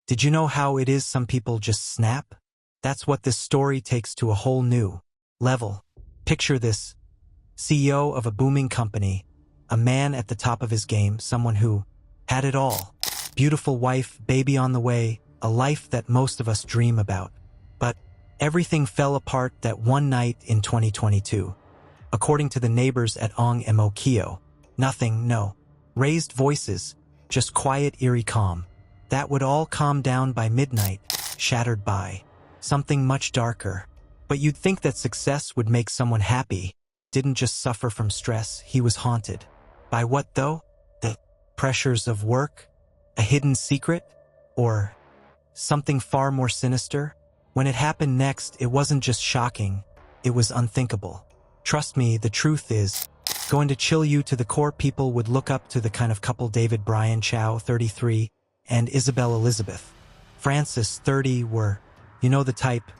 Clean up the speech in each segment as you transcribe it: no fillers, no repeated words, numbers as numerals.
Did you know how it is some people just snap? That's what this story takes to a whole new level. Picture this: CEO of a booming company, a man at the top of his game, someone who had it all. Beautiful wife, baby on the way, a life that most of us dream about. But everything fell apart that one night in 2022. According to the neighbors at Ang Mo Kio, nothing, no raised voices, just quiet, eerie calm. That would all calm down by midnight, shattered by something much darker. But you'd think that success would make someone happy. Didn't just suffer from stress, he was haunted. By what though? The pressures of work? A hidden secret? Or something far more sinister? When it happened next, it wasn't just shocking, it was unthinkable. Trust me, the truth is going to chill you to the core. People would look up to the kind of couple Brian Chow, 33, and Isabel Elizabeth Francis, 30, were, you know the type,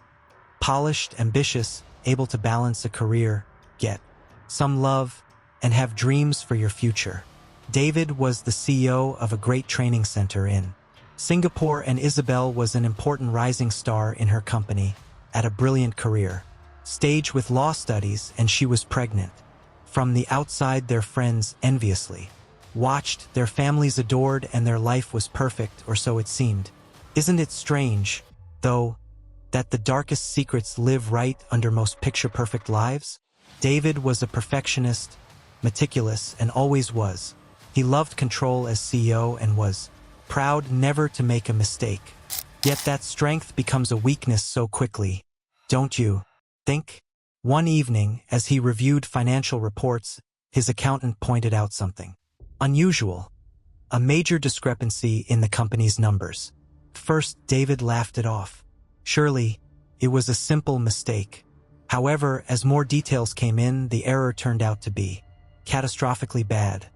polished, ambitious, able to balance a career, get some love, and have dreams for your future. David was the CEO of a great training center in Singapore, and Isabel was an important rising star in her company, at a brilliant career stage with law studies, and she was pregnant. From the outside, their friends enviously watched, their families adored, and their life was perfect, or so it seemed. Isn't it strange, though, that the darkest secrets live right under most picture-perfect lives? David was a perfectionist, meticulous, and always was. He loved control as CEO and was proud never to make a mistake. Yet that strength becomes a weakness so quickly, don't you think? One evening, as he reviewed financial reports, his accountant pointed out something unusual, a major discrepancy in the company's numbers. First, David laughed it off. Surely, it was a simple mistake. However, as more details came in, the error turned out to be catastrophically bad.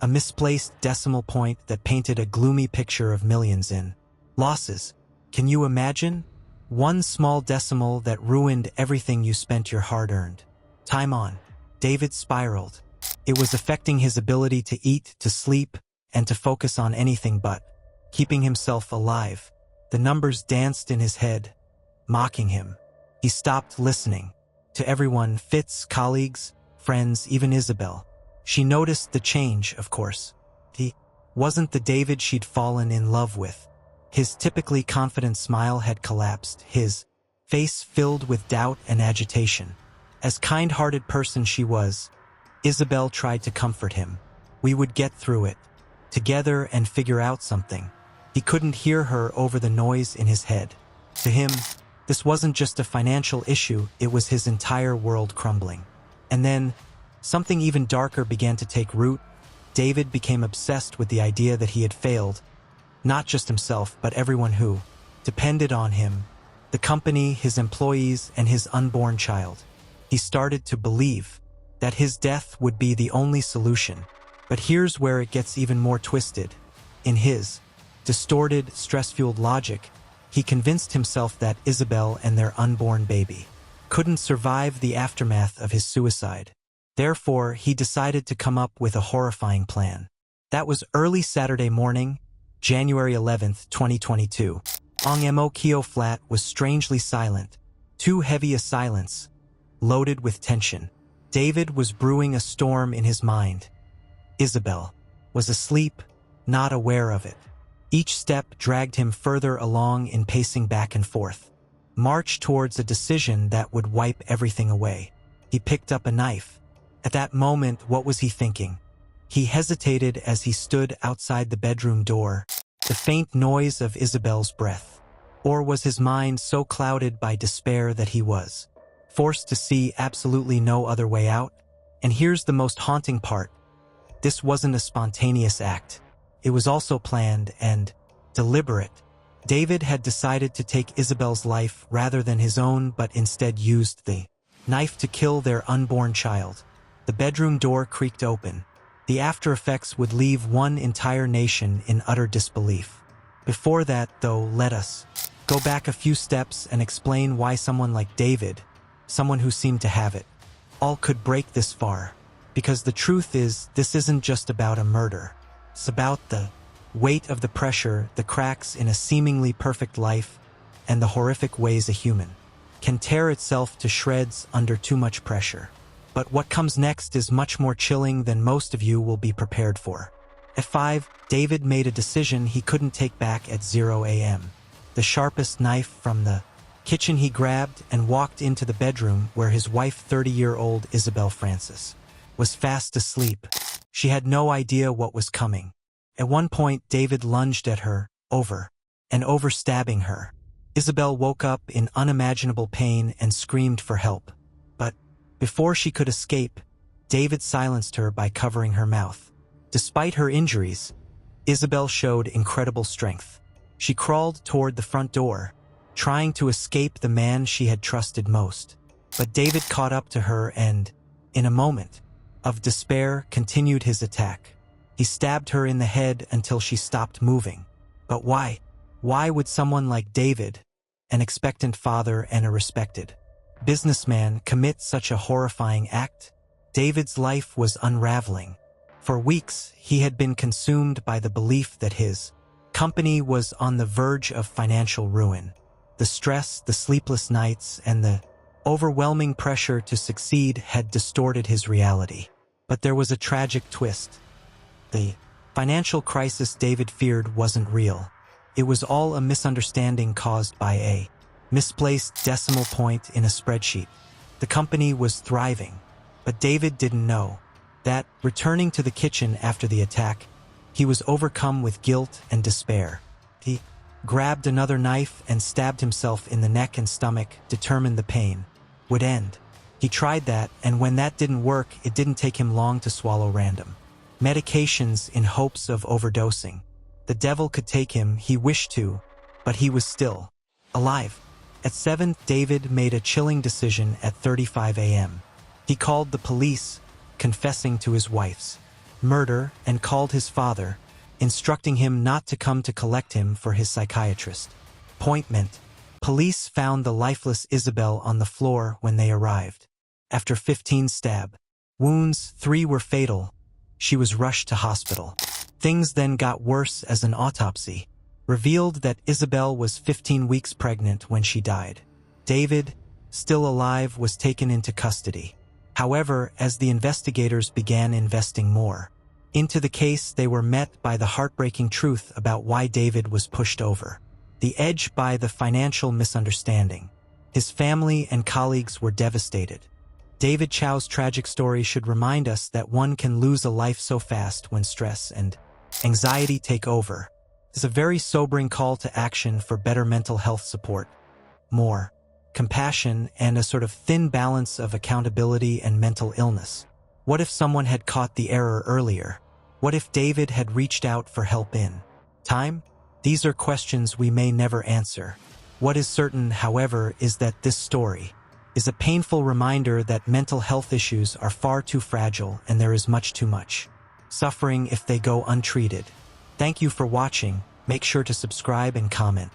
A misplaced decimal point that painted a gloomy picture of millions in losses. Can you imagine? One small decimal that ruined everything you spent your hard-earned time on. David spiraled. It was affecting his ability to eat, to sleep, and to focus on anything but keeping himself alive. The numbers danced in his head, mocking him. He stopped listening to everyone, Fitz, colleagues, friends, even Isabel. She noticed the change, of course. He wasn't the David she'd fallen in love with. His typically confident smile had collapsed, his face filled with doubt and agitation. As kind-hearted person she was, Isabel tried to comfort him. We would get through it together and figure out something. He couldn't hear her over the noise in his head. To him, this wasn't just a financial issue, it was his entire world crumbling. And then, something even darker began to take root. David became obsessed with the idea that he had failed, not just himself, but everyone who depended on him, the company, his employees, and his unborn child. He started to believe that his death would be the only solution. But here's where it gets even more twisted. In his distorted, stress-fueled logic, he convinced himself that Isabel and their unborn baby couldn't survive the aftermath of his suicide. Therefore, he decided to come up with a horrifying plan. That was early Saturday morning, January 11th, 2022. Ang Mo Kio flat was strangely silent, too heavy a silence, loaded with tension. David was brewing a storm in his mind. Isabel was asleep, not aware of it. Each step dragged him further along in pacing back and forth, march towards a decision that would wipe everything away. He picked up a knife. At that moment, what was he thinking? He hesitated as he stood outside the bedroom door, the faint noise of Isabel's breath. Or was his mind so clouded by despair that he was forced to see absolutely no other way out? And here's the most haunting part. This wasn't a spontaneous act. It was also planned and deliberate. David had decided to take Isabel's life rather than his own, but instead used the knife to kill their unborn child. The bedroom door creaked open. The after effects would leave one entire nation in utter disbelief. Before that, though, let us go back a few steps and explain why someone like David, someone who seemed to have it all, could break this far. Because the truth is, this isn't just about a murder. It's about the weight of the pressure, the cracks in a seemingly perfect life, and the horrific ways a human can tear itself to shreds under too much pressure. But what comes next is much more chilling than most of you will be prepared for. At 5, David made a decision he couldn't take back at 0 a.m. The sharpest knife from the kitchen he grabbed and walked into the bedroom where his wife, 30-year-old Isabel Francis, was fast asleep. She had no idea what was coming. At one point, David lunged at her, over and over, stabbing her. Isabel woke up in unimaginable pain and screamed for help. But before she could escape, David silenced her by covering her mouth. Despite her injuries, Isabel showed incredible strength. She crawled toward the front door, trying to escape the man she had trusted most. But David caught up to her and, in a moment of despair, continued his attack. He stabbed her in the head until she stopped moving. But why? Why would someone like David, an expectant father and a respected businessman, commit such a horrifying act? David's life was unraveling. For weeks, he had been consumed by the belief that his company was on the verge of financial ruin. The stress, the sleepless nights, and the overwhelming pressure to succeed had distorted his reality. But there was a tragic twist. The financial crisis David feared wasn't real. It was all a misunderstanding caused by a misplaced decimal point in a spreadsheet. The company was thriving, but David didn't know that, returning to the kitchen after the attack, he was overcome with guilt and despair. He grabbed another knife and stabbed himself in the neck and stomach, determined the pain would end. He tried that, and when that didn't work, it didn't take him long to swallow random medications in hopes of overdosing. The devil could take him, he wished to, but he was still alive. At 7, David made a chilling decision at 35 a.m. He called the police, confessing to his wife's murder, and called his father, instructing him not to come to collect him for his psychiatrist appointment. Police found the lifeless Isabel on the floor when they arrived. After 15 stab wounds, 3 were fatal. She was rushed to hospital. Things then got worse as an autopsy revealed that Isabel was 15 weeks pregnant when she died. David, still alive, was taken into custody. However, as the investigators began investing more into the case, they were met by the heartbreaking truth about why David was pushed over the edge by the financial misunderstanding. His family and colleagues were devastated. David Chow's tragic story should remind us that one can lose a life so fast when stress and anxiety take over. It's a very sobering call to action for better mental health support, more compassion, and a sort of thin balance of accountability and mental illness. What if someone had caught the error earlier? What if David had reached out for help in time? These are questions we may never answer. What is certain, however, is that this story is a painful reminder that mental health issues are far too fragile and there is much too much suffering if they go untreated. Thank you for watching. Make sure to subscribe and comment.